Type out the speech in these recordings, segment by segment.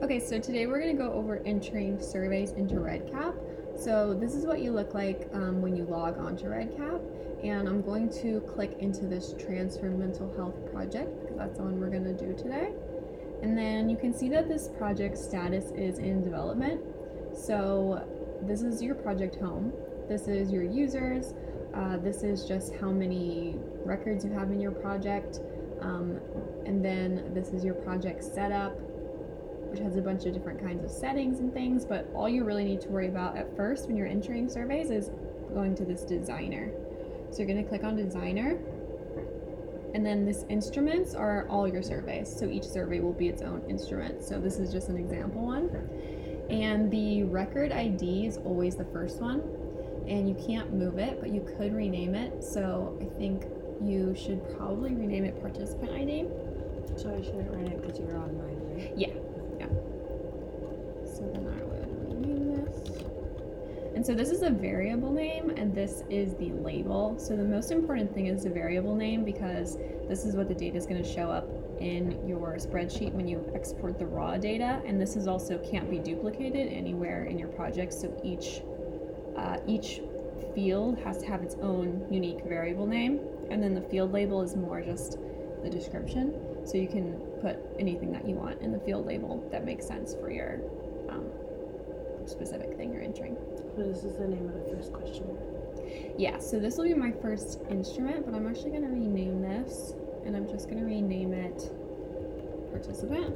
Okay, so today we're going to go over entering surveys into REDCap. So this is what you look like when you log onto REDCap, and I'm going to click into this Transfer Mental Health project because that's the one we're going to do today. And then you can see that this project status is in development. So this is your project home. This is your users. This is just how many records you have in your project. And then this is your project setup, which has a bunch of different kinds of settings and things, but all you really need to worry about at first when you're entering surveys is going to this designer. So you're going to click on designer, and then this instruments are all your surveys. So each survey will be its own instrument. So this is just an example one. And the record ID is always the first one, and you can't move it, but you could rename it. So I think you should probably rename it participant ID. So I shouldn't run it because you're on mine, right? Yeah. So then I would rename this. And so this is a variable name, and this is the label. So the most important thing is the variable name, because this is what the data is going to show up in your spreadsheet when you export the raw data. And this is also can't be duplicated anywhere in your project. So each field has to have its own unique variable name. And then the field label is more just the description. So you can put anything that you want in the field label that makes sense for your specific thing you're entering. So this is the name of the first questionnaire. Yeah, so this will be my first instrument, but I'm actually going to rename this, and I'm just going to rename it participant,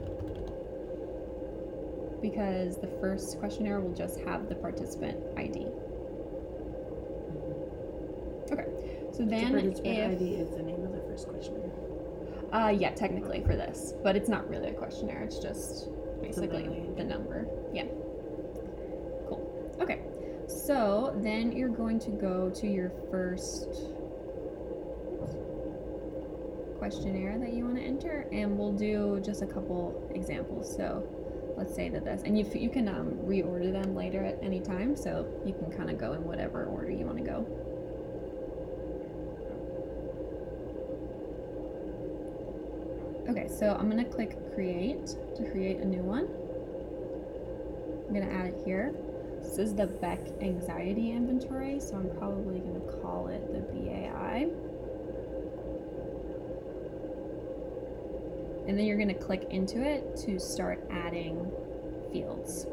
because the first questionnaire will just have the participant ID. Okay, so then participant ID is the name of the first questionnaire. Yeah, technically for this, but it's not really a questionnaire. It's just basically the number. Yeah. Cool. Okay. So then you're going to go to your first questionnaire that you want to enter, and we'll do just a couple examples. So let's say that this, and you can reorder them later at any time, so you can kind of go in whatever order you want to go. Okay, so I'm going to click create to create a new one. I'm going to add it here. This is the Beck Anxiety Inventory, so I'm probably going to call it the BAI. And then you're going to click into it to start adding fields.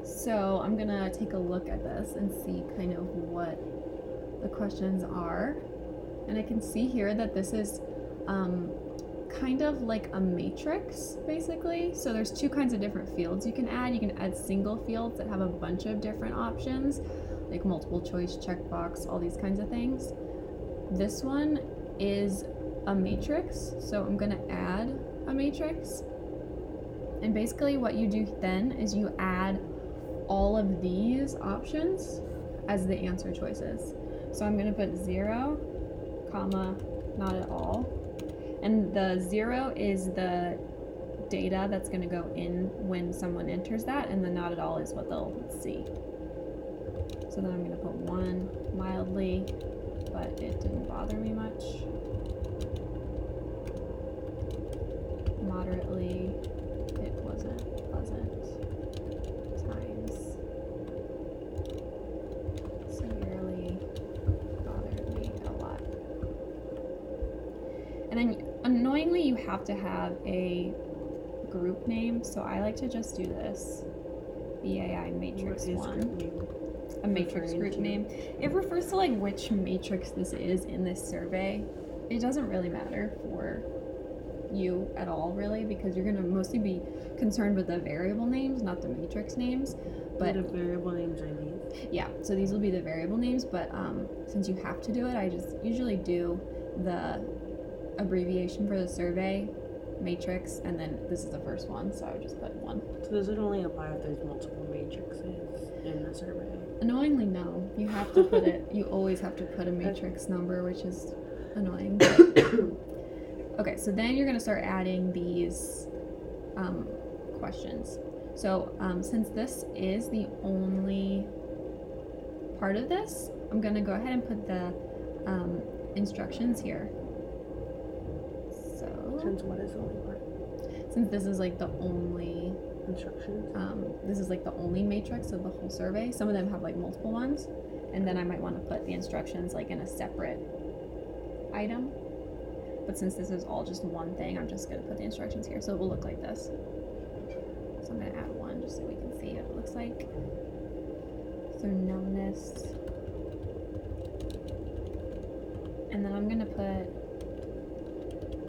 So I'm going to take a look at this and see kind of what the questions are. And I can see here that this is kind of like a matrix, basically. So there's two kinds of different fields you can add. You can add single fields that have a bunch of different options, like multiple choice, checkbox, all these kinds of things. This one is a matrix, so I'm going to add a matrix. And basically what you do then is you add all of these options as the answer choices. So I'm going to put 0, comma, not at all. And the 0 is the data that's going to go in when someone enters that, and the not at all is what they'll see. So then I'm going to put 1 mildly, but it didn't bother me much. Moderately, it wasn't pleasant. Times. Severely bothered me a lot. And then annoyingly, you have to have a group name, so I like to just do this. BAI matrix 1. A matrix group name. It refers to like which matrix this is in this survey. It doesn't really matter for you at all, really, because you're going to mostly be concerned with the variable names, not the matrix names. But the variable names are these? Yeah, so these will be the variable names, but since you have to do it, I just usually do the abbreviation for the survey, matrix, and then this is the first one, so I would just put 1. So does it only apply if there's multiple matrices in the survey? Annoyingly, no. You have to put it, you always have to put a matrix number, which is annoying. Okay, so then you're going to start adding these questions. So since this is the only part of this, I'm going to go ahead and put the instructions here. So Since what is the only part? since this is like the only Instructions. this is like the only matrix of the whole survey. Some of them have like multiple ones, and then I might want to put the instructions like in a separate item. But since this is all just one thing, I'm just gonna put the instructions here, so it will look like this. So I'm gonna add one just so we can see what it looks like. So numbness, and then I'm gonna put.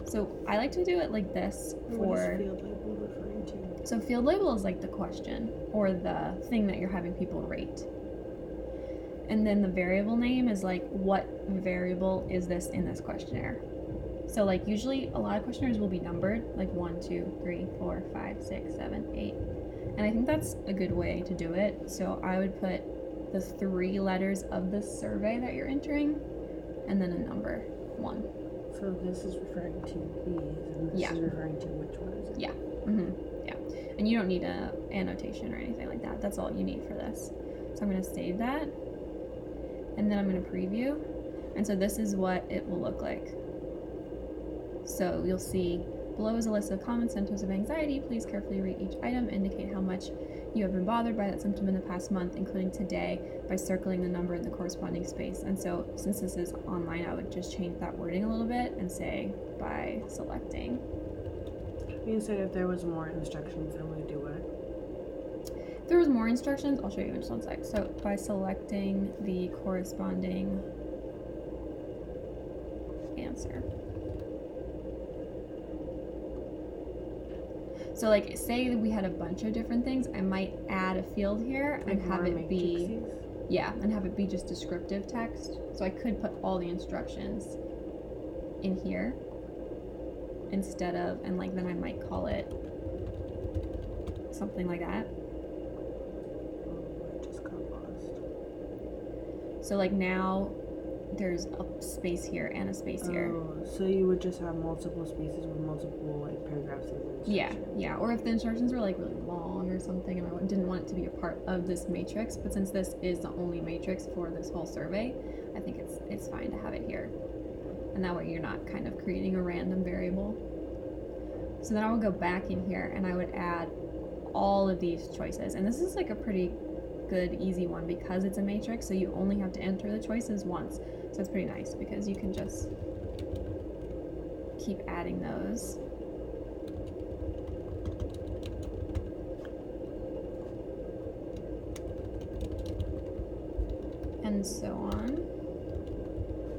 So I like to do it like this for. What is field label referring to? So field label is like the question or the thing that you're having people rate. And then the variable name is like what variable is this in this questionnaire. So like usually a lot of questionnaires will be numbered like 1, 2, 3, 4, 5, 6, 7, 8. And I think that's a good way to do it. So I would put the 3 letters of the survey that you're entering and then a number 1. So this is referring to these, and this is referring to which one is it? Yeah. Yeah. And you don't need a annotation or anything like that. That's all you need for this. So I'm going to save that. And then I'm going to preview. And so this is what it will look like. So you'll see below is a list of common symptoms of anxiety. Please carefully read each item. Indicate how much you have been bothered by that symptom in the past month, including today, by circling the number in the corresponding space. And so since this is online, I would just change that wording a little bit and say by selecting. You said if there was more instructions, then we do what? If there was more instructions, I'll show you in just one sec. So by selecting the corresponding answer. So like say we had a bunch of different things, I might add a field here and have it be and have it be just descriptive text. So I could put all the instructions in here instead of, and like then I might call it something like that. Oh, I just got lost. So like now there's a space here and a space here. Oh, so you would just have multiple spaces with multiple like paragraphs of instructions. Yeah. Or if the instructions were like really long or something and I didn't want it to be a part of this matrix, but since this is the only matrix for this whole survey, I think it's fine to have it here. And that way you're not kind of creating a random variable. So then I would go back in here and I would add all of these choices. And this is like a pretty good, easy one because it's a matrix, so you only have to enter the choices once. So it's pretty nice because you can just keep adding those. And so on.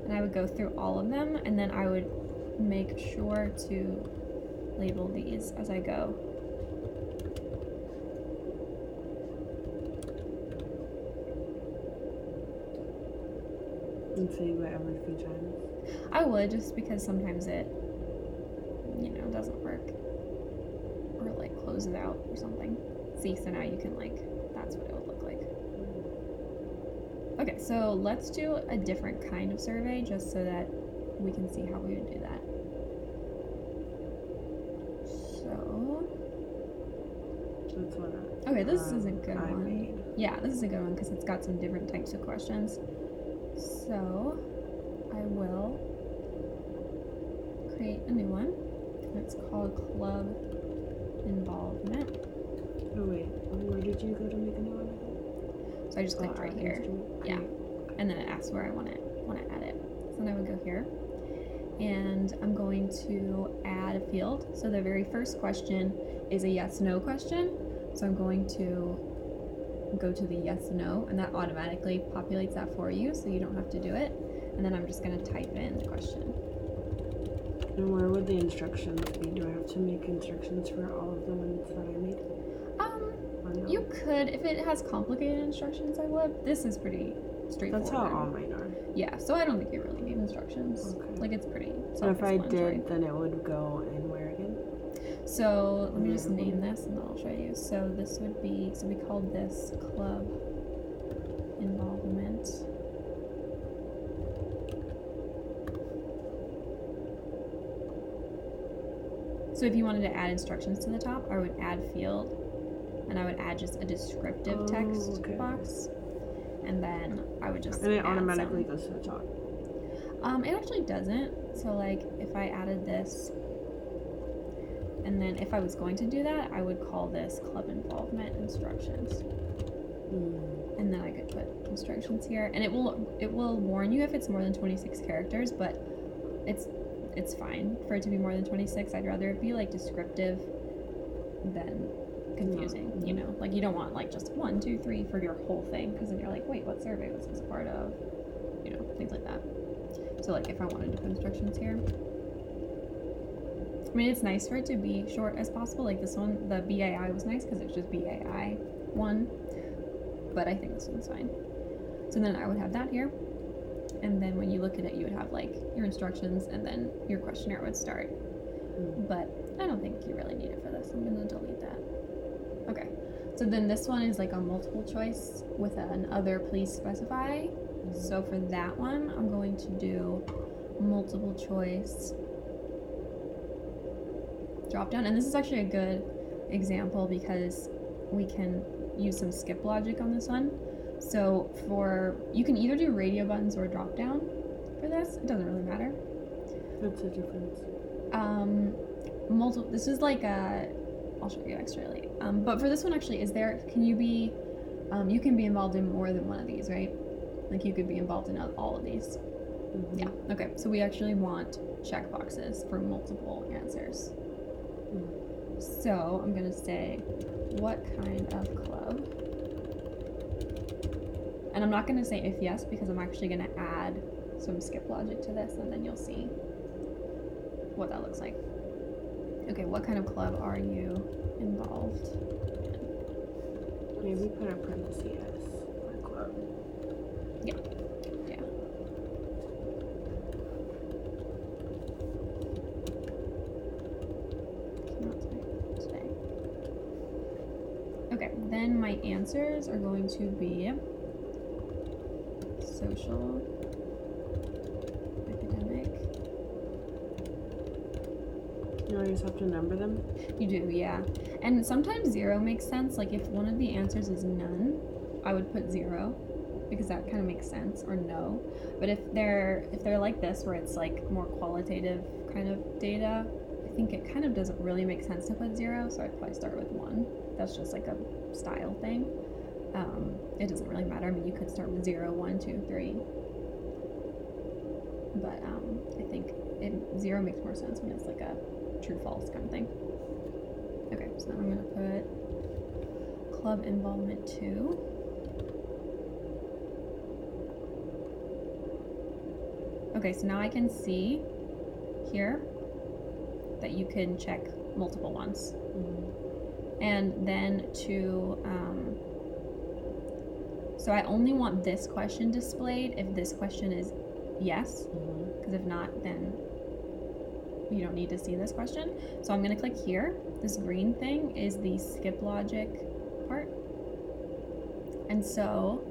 And I would go through all of them and then I would make sure to label these as I go. And save it every few times. I would, just because sometimes it, doesn't work. Or like closes out or something. See, so now you can that's what it would look like. Okay, so let's do a different kind of survey just so that we can see how we would do that. So, that's what okay, this is a good I one. made. Yeah, this is a good one because it's got some different types of questions. So, I will create a new one. It's called Club Involvement. Oh wait, where did you go to make a new one? So I just clicked right here. Yeah, and then it asks where I want to add it. So then I would go here, and I'm going to add a field. So the very first question is a yes/no question. So I'm going to go to the yes/no, and that automatically populates that for you, so you don't have to do it. And then I'm just going to type in the question. And where would the instructions be? Do I have to make instructions for all of the ones that I made? No? You could, if it has complicated instructions, I would. This is pretty straightforward. That's how all mine are. Yeah, so I don't think you really need instructions. Okay. Like it's pretty So if I self-explanatory. did, then it would go in where again? So let me just name this and then I'll show you. So this would be, so we called this Club Involvement. So if you wanted to add instructions to the top, I would add field, and I would add just a descriptive text box, and then I would just and it automatically goes to the top. It actually doesn't. So like if I added this, And then if I was going to do that, I would call this club involvement instructions. And then I could put instructions here, and it will warn you if it's more than 26 characters, but it's fine for it to be more than 26. I'd rather it be like descriptive than confusing. You know, like you don't want like just 1, 2, 3 for your whole thing, because then you're like, wait, what survey was this a part of? You know, things like that. So like if I wanted to put instructions here, I mean, it's nice for it to be short as possible. Like this one, the BAI was nice because it's just BAI 1, but I think this one's fine. So then I would have that here, and then when you look at it, you would have like your instructions, and then your questionnaire would start. But I don't think you really need it for this. I'm gonna delete that. Okay, so then this one is like a multiple choice with an other please specify. So for that one, I'm going to do multiple choice drop down, and this is actually a good example because we can use some skip logic on this one. So you can either do radio buttons or drop down for this. It doesn't really matter. What's the difference? This is like I'll show you actually. But for this one actually, can you be, you can be involved in more than one of these, right? Like you could be involved in all of these. Yeah, okay, so we actually want checkboxes for multiple answers. So I'm gonna say, what kind of club? And I'm not gonna say if yes, because I'm actually gonna add some skip logic to this, and then you'll see what that looks like. Okay, what kind of club are you involved in? Maybe put a parenthesis for club. Yeah. Okay, then my answers are going to be social, academic. You always have to number them? You do, yeah. And sometimes 0 makes sense. Like if one of the answers is none, I would put 0 because that kind of makes sense, or no. But if they're like this, where it's like more qualitative kind of data, I think it kind of doesn't really make sense to put 0, so I'd probably start with 1. That's just like a style thing. It doesn't really matter. I mean, you could start with 0, 1, 2, 3. But I think 0 makes more sense when it's like a true-false kind of thing. Okay, so I'm gonna put club involvement 2. Okay, so now I can see here that you can check multiple ones. And then so I only want this question displayed if this question is yes, because if not, then you don't need to see this question. So I'm going to click here. This green thing is the skip logic part. And so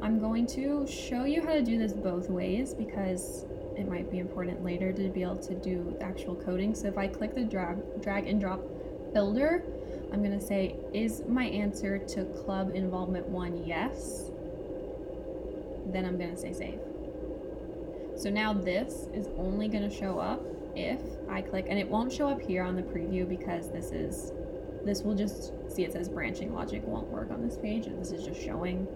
I'm going to show you how to do this both ways because it might be important later to be able to do the actual coding. So if I click the drag and drop builder, I'm going to say, is my answer to club involvement 1 yes? Then I'm going to say save. So now this is only going to show up if I click, and it won't show up here on the preview because this will just see it says branching logic won't work on this page. This is just showing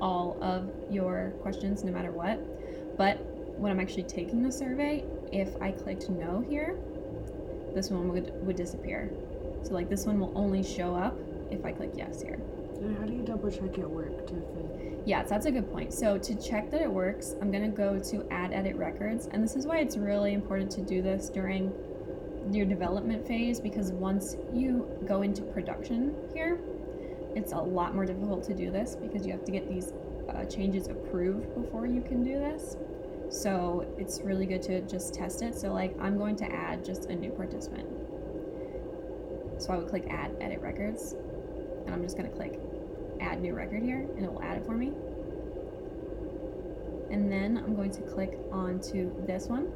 all of your questions no matter what. But when I'm actually taking the survey, if I clicked no here, this one would disappear. So like this one will only show up if I click yes here. And how do you double check it worked? Yeah, so that's a good point. So to check that it works, I'm gonna go to add edit records. And this is why it's really important to do this during your development phase, because once you go into production here, it's a lot more difficult to do this because you have to get these changes approved before you can do this. So it's really good to just test it. So like I'm going to add just a new participant. So I would click add edit records, and I'm just going to click add new record here, and it will add it for me. And then I'm going to click onto this one.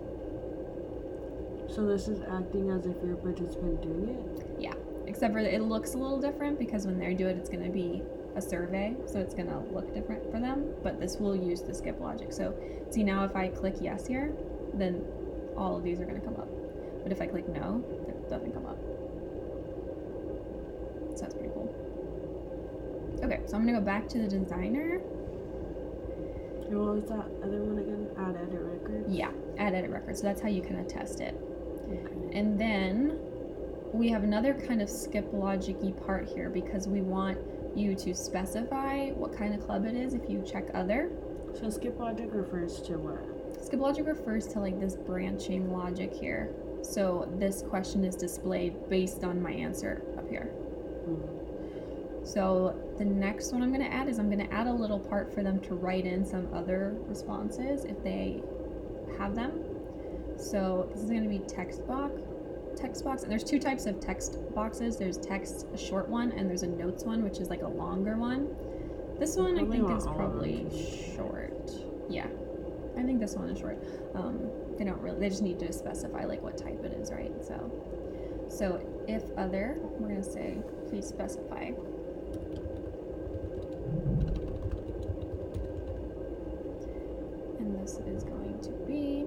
So this is acting as if you're a participant doing it? Yeah, except for it looks a little different because when they do it, it's going to be a survey, so it's going to look different for them, but this will use the skip logic. So see, now if I click yes here, then all of these are going to come up. But if I click no, it doesn't come up. So that's pretty cool. Okay, so I'm gonna go back to the designer. And what was that other one again? Add edit record? Yeah, add edit record. So that's how you kind of test it. Okay. And then we have another kind of skip logic-y part here because we want you to specify what kind of club it is if you check other. So skip logic refers to what? Skip logic refers to like this branching logic here. So this question is displayed based on my answer up here. So the next one I'm going to add is I'm going to add a little part for them to write in some other responses if they have them. So this is going to be text box, and there's two types of text boxes. There's text, a short one, and there's a notes one, which is like a longer one. This one I think is probably short. Yeah, I think this one is short. They just need to specify like what type it is, right? So if other, we're going to say please specify. And this is going to be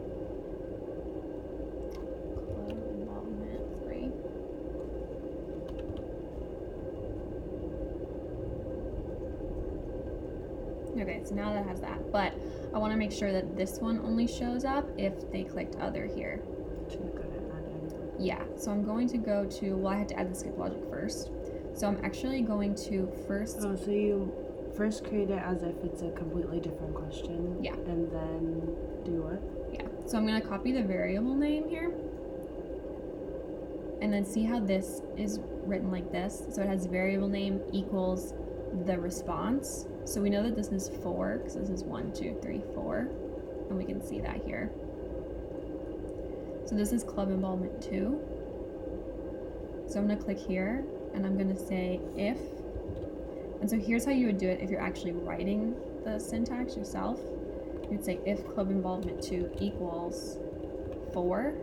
club involvement 3. Okay, so now that has that, but I want to make sure that this one only shows up if they clicked other here. Yeah, so I'm going to go to, well, I had to add the skip logic first. So I'm actually going to first... Oh, so you first create it as if it's a completely different question. Yeah. And then do what? Yeah, so I'm going to copy the variable name here. And then see how this is written like this. So it has variable name equals the response. So we know that this is 4, because this is 1, 2, 3, 4. And we can see that here. So this is club involvement 2. So I'm going to click here, and I'm going to say if. And so here's how you would do it if you're actually writing the syntax yourself. You'd say if club involvement 2 equals 4,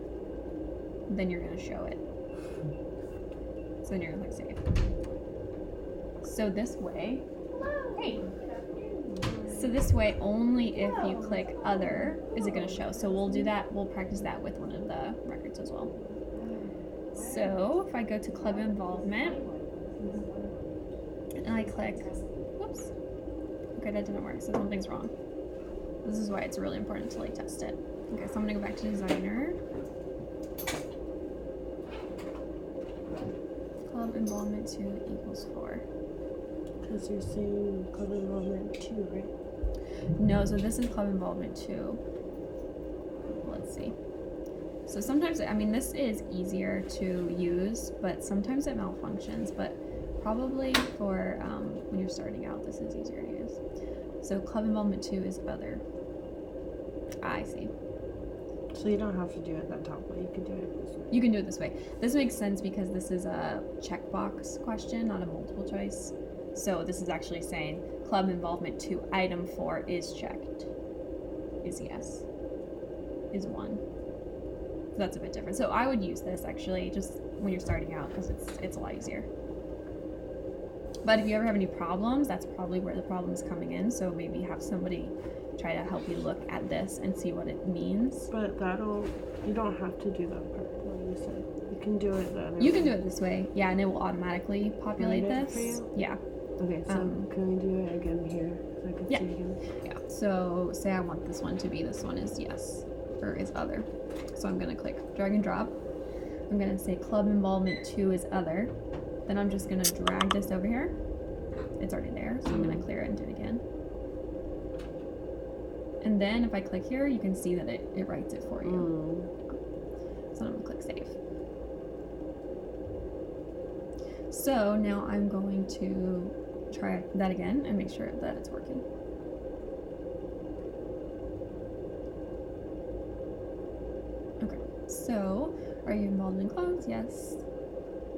then you're going to show it. So then you're going to click save. So this way, hey. So this way, only if you click other is it going to show. So we'll do that, we'll practice that with one of the records as well. So if I go to club involvement, and I click, whoops, okay, that didn't work, so something's wrong. This is why it's really important to like test it. Okay, so I'm gonna go back to designer. Club involvement 2 equals 4. Because you're saying club involvement 2, right? No, so this is club involvement 2. Let's see. So sometimes, I mean, this is easier to use, but sometimes it malfunctions, but probably for when you're starting out, this is easier to use. So club involvement 2 is other. I see. So you don't have to do it that top way, you can do it this way. You can do it this way. This makes sense because this is a checkbox question, not a multiple choice. So this is actually saying club involvement 2 item 4 is checked, is yes, is 1. So that's a bit different. So I would use this actually just when you're starting out because it's a lot easier. But if you ever have any problems, that's probably where the problem is coming in. So maybe have somebody try to help you look at this and see what it means. But you don't have to do that part, like you said. You can do it the other way. You can do it this way, yeah, and it will automatically populate this. For you? Yeah. Okay, so can we do it again here so I can see again? Yeah. So say I want this one to be this one is yes, or is other. So I'm gonna click drag and drop. I'm gonna say club involvement 2 is other. Then I'm just gonna drag this over here. It's already there, so I'm gonna clear it and do it again. And then if I click here, you can see that it writes it for you. So I'm gonna click save. So now I'm going to try that again and make sure that it's working. Okay, so are you involved in clouds? Yes.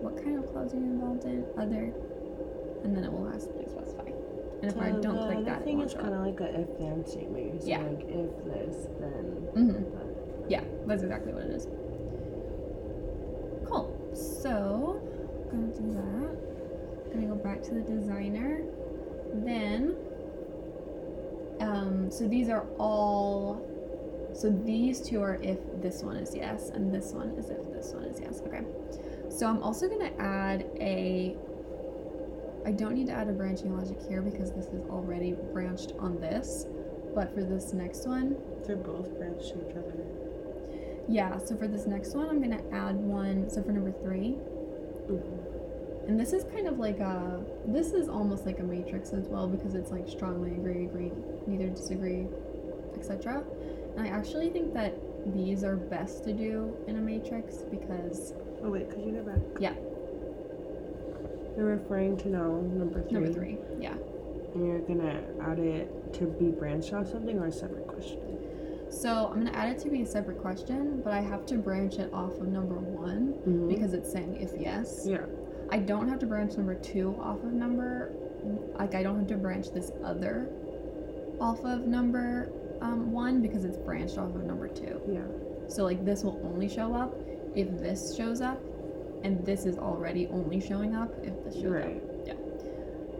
What kind of clouds are you involved in? Other. And then it will ask please specify. And if I don't click that, I think it's kind of like a if-then statement. Yeah. Like if this, then. Mm-hmm. Yeah, that's exactly what it is. Cool. So I'm gonna do that. Gonna go back to the designer. Then, so these are all. So these two are if this one is yes, and this one is if this one is yes. Okay. So I'm also gonna add a I don't need to add a branching logic here because this is already branched on this. But for this next one, They're both branched to each other. yeah, so for this next one, I'm going to add one. So for number 3, and this is kind of like this is almost like a matrix as well because it's like strongly agree, neither disagree, etc. And I actually think that these are best to do in a matrix because... Oh wait, could you go back? Yeah. You're referring to number 3? Number 3, yeah. And you're gonna add it to be branched off something or a separate question? So I'm gonna add it to be a separate question, but I have to branch it off of number 1 because it's saying if yes. Yeah. I don't have to branch number 2 off of number, like I don't have to branch this other off of number 1 because it's branched off of number 2. Yeah. So like this will only show up if this shows up, and this is already only showing up if this shows up. Yeah.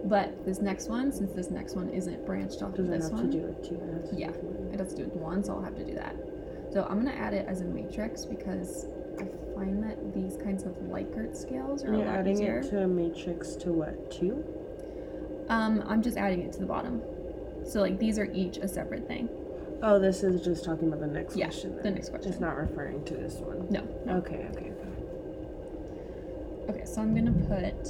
But this next one, since this next one isn't branched off of this one. Does it have to do with 2? Yeah, it has to do with 1, so I'll have to do that. So I'm gonna add it as a matrix because I find that these kinds of Likert scales are a lot easier. You're adding it to a matrix to what, 2? I'm just adding it to the bottom. So like these are each a separate thing. Oh, this is just talking about the next question. Yeah, the next question. It's not referring to this one. No. Okay. Okay, so I'm gonna put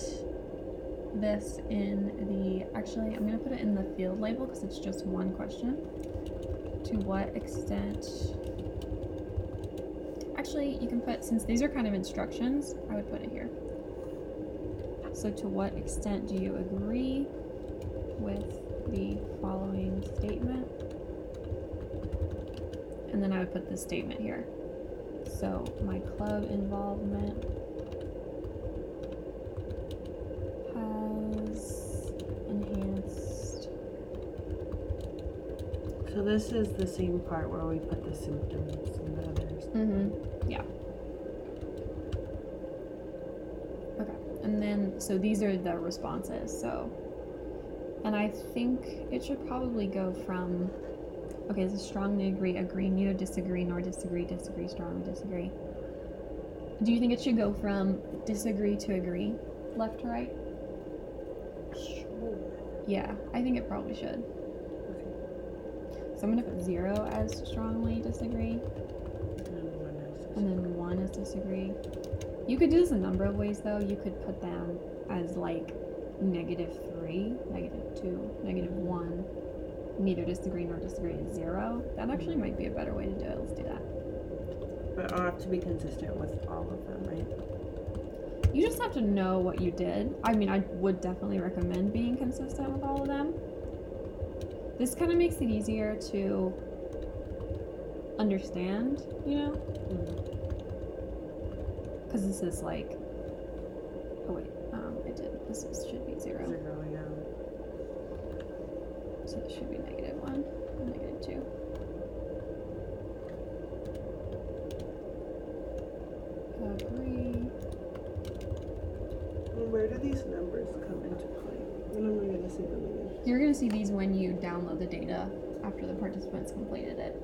this in I'm gonna put it in the field label because it's just one question. To what extent... Actually, you can put, since these are kind of instructions, I would put it here. So to what extent do you agree with the following statement? And then I would put this statement here. So my club involvement has enhanced. So this is the same part where we put the symptoms and the others. Yeah. Okay. And then, so these are the responses. So, and I think it should probably go from, okay, so strongly agree, neither disagree, nor disagree, strongly disagree. Do you think it should go from disagree to agree, left to right? Sure. Yeah, I think it probably should. Okay. So I'm gonna put 0 as strongly disagree, and then 1 as disagree. You could do this a number of ways though. You could put them as like -3, -2, -1, neither disagree nor disagree is 0. That actually might be a better way to do it. Let's do that. But I'll have to be consistent with all of them, right? You just have to know what you did. I mean, I would definitely recommend being consistent with all of them. This kind of makes it easier to understand, you know? Because this is like, oh wait, this should be 0. 0, yeah. So this should be -1 and -2. Agree. Where do these numbers come into play? When am I going to see them again? You're going to see these when you download the data after the participants completed it.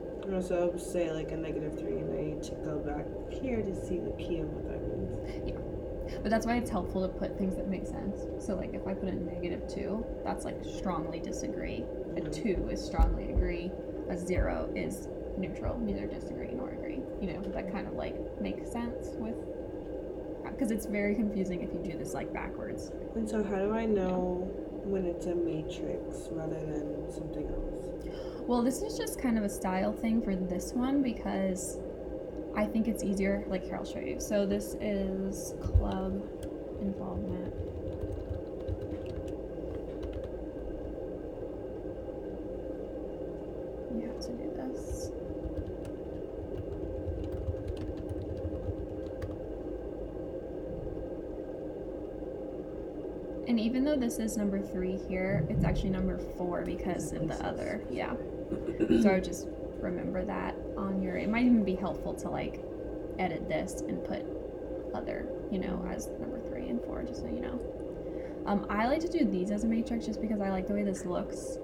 So I'll say like a -3 and I need to go back here to see the P of what that means. Yeah. But that's why it's helpful to put things that make sense. So like if I put in -2, that's like strongly disagree. A 2 is strongly agree. A 0 is neutral, neither disagree nor agree. You know, that kind of like makes sense with, because it's very confusing if you do this like backwards. And so how do I know when it's a matrix rather than something else? Well, this is just kind of a style thing for this one because I think it's easier. Like here, I'll show you. So this is club involvement. You have to do this. And even though this is number 3 here, it's actually number 4 because of the other. Yeah. So I would just remember that on your, it might even be helpful to like edit this and put other, you know, as number 3 and 4, just so you know. I like to do these as a matrix just because I like the way this looks.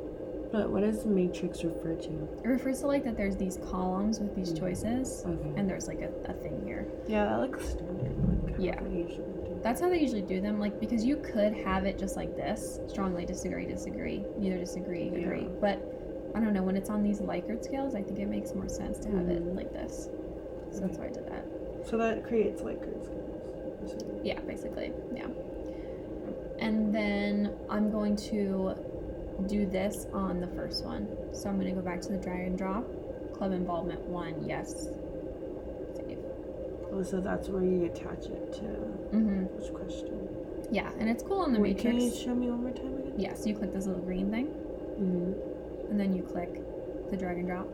But what does matrix refer to? It refers to like that there's these columns with these choices, Okay. and there's like a thing here. Yeah, that looks standard. Like Yeah. how we usually do. That's how they usually do them, like, because you could have it just like this, strongly disagree, neither disagree, agree. But I don't know, when it's on these Likert scales, I think it makes more sense to have it like this. So that's why I did that. So that creates Likert scales. Yeah, basically, yeah. And then I'm going to do this on the first one. So I'm going to go back to the drag and drop, club involvement 1, yes, save. Oh, so that's where you attach it to which question. Yeah, and it's cool on the matrix. Can you show me one more time again? Yeah, so you click this little green thing, and then you click the drag and drop.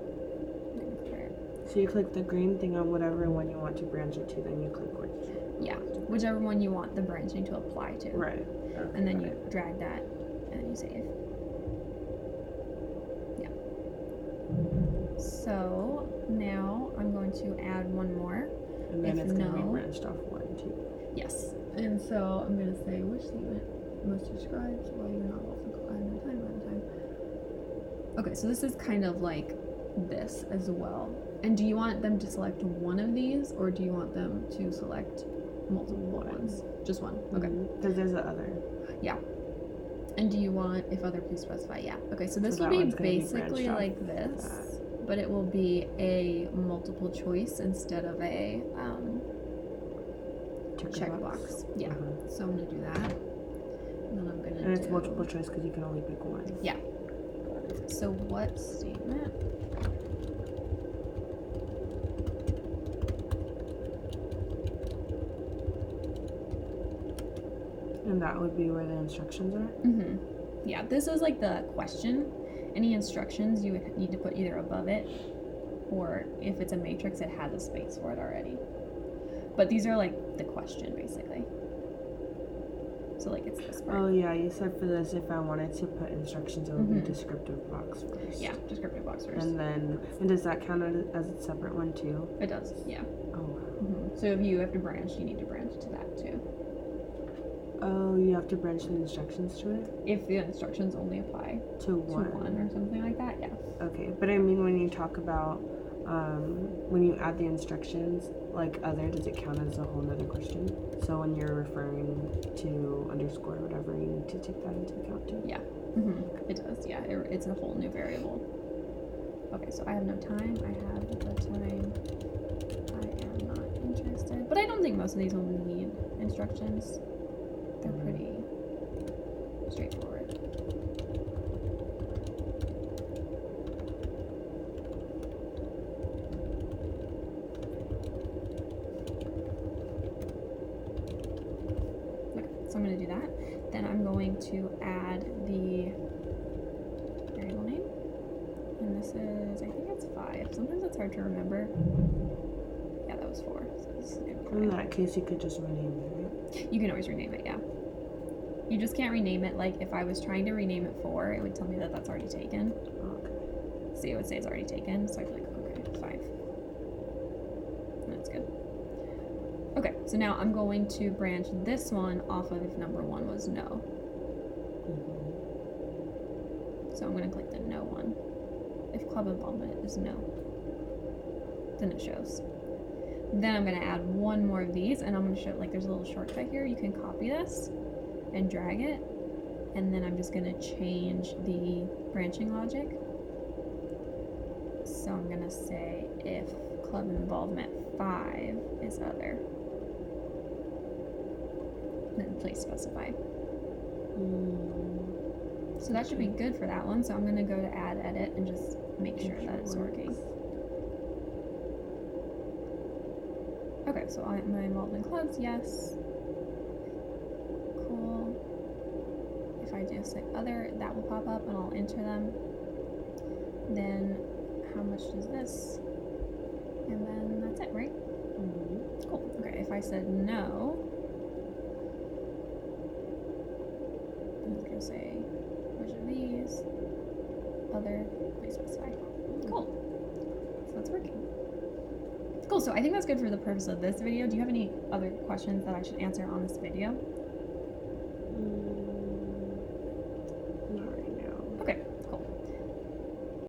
So you click the green thing on whatever one you want to branch it to, then you click which. Yeah, whichever one you want the branching to apply to. Right. Okay, and then you drag that, and then you save. Yeah. So now I'm going to add one more. And then it's going to be branched off 1, 2. Yes. And so I'm going to say which statement most describes why you're not often called at time. Okay, so this is kind of like this as well. And do you want them to select one of these, or do you want them to select multiple ones? Just one. Okay. Because there's the other. Yeah. And do you want, if other, please specify? Yeah. Okay, so this will be basically like this, but it will be a multiple choice instead of a checkbox. Yeah. So I'm going to do that. And then I'm going to And it's multiple choice because you can only pick one. Yeah. So what statement? And that would be where the instructions are? Yeah, this is like the question. Any instructions you would need to put either above it, or if it's a matrix, it has a space for it already. But these are like the question, basically. So like it's this part. Oh yeah, you said for this, if I wanted to put instructions, it would be descriptive box first. Yeah, descriptive box first. And does that count as a separate one too? It does, yeah. Oh wow. So if you have to branch, you need to branch to that too. Oh, you have to branch the instructions to it? If the instructions only apply to one or something like that, yeah. Okay, but I mean when you talk about when you add the instructions, like other, does it count as a whole nother question? So when you're referring to underscore or whatever, you need to take that into account too? Yeah, it does, yeah. It's a whole new variable. Okay, so I have no time. I have the time. I am not interested. But I don't think most of these will need instructions. They're pretty straightforward. Okay, so I'm going to do that. Then I'm going to add the variable name. And this is, I think it's 5. Sometimes it's hard to remember. Yeah, that was 4. So this is going to be 5. In that case, you could just rename it, right? You can always rename it, yeah. You just can't rename it, like, if I was trying to rename it 4, it would tell me that that's already taken. Okay. So it would say it's already taken, so I'd be like, okay, 5. And that's good. Okay, so now I'm going to branch this one off of if number 1 was no. So I'm going to click the no one. If club involvement is no, then it shows. Then I'm going to add one more of these, and I'm going to show, like, there's a little shortcut here. You can copy this and drag it, and then I'm just going to change the branching logic. So I'm going to say if club involvement 5 is other, then please specify. So that should be good for that one. So I'm going to go to add edit and just make sure that it's working. Okay, so am I involved in clubs? Yes. Cool. If I just say other, that will pop up and I'll enter them. Then how much does this? And then that's it, right? Cool. Okay, if I said no, I'm just gonna say which of these? Other, please specify. Cool. So that's working. Cool, so I think that's good for the purpose of this video. Do you have any other questions that I should answer on this video?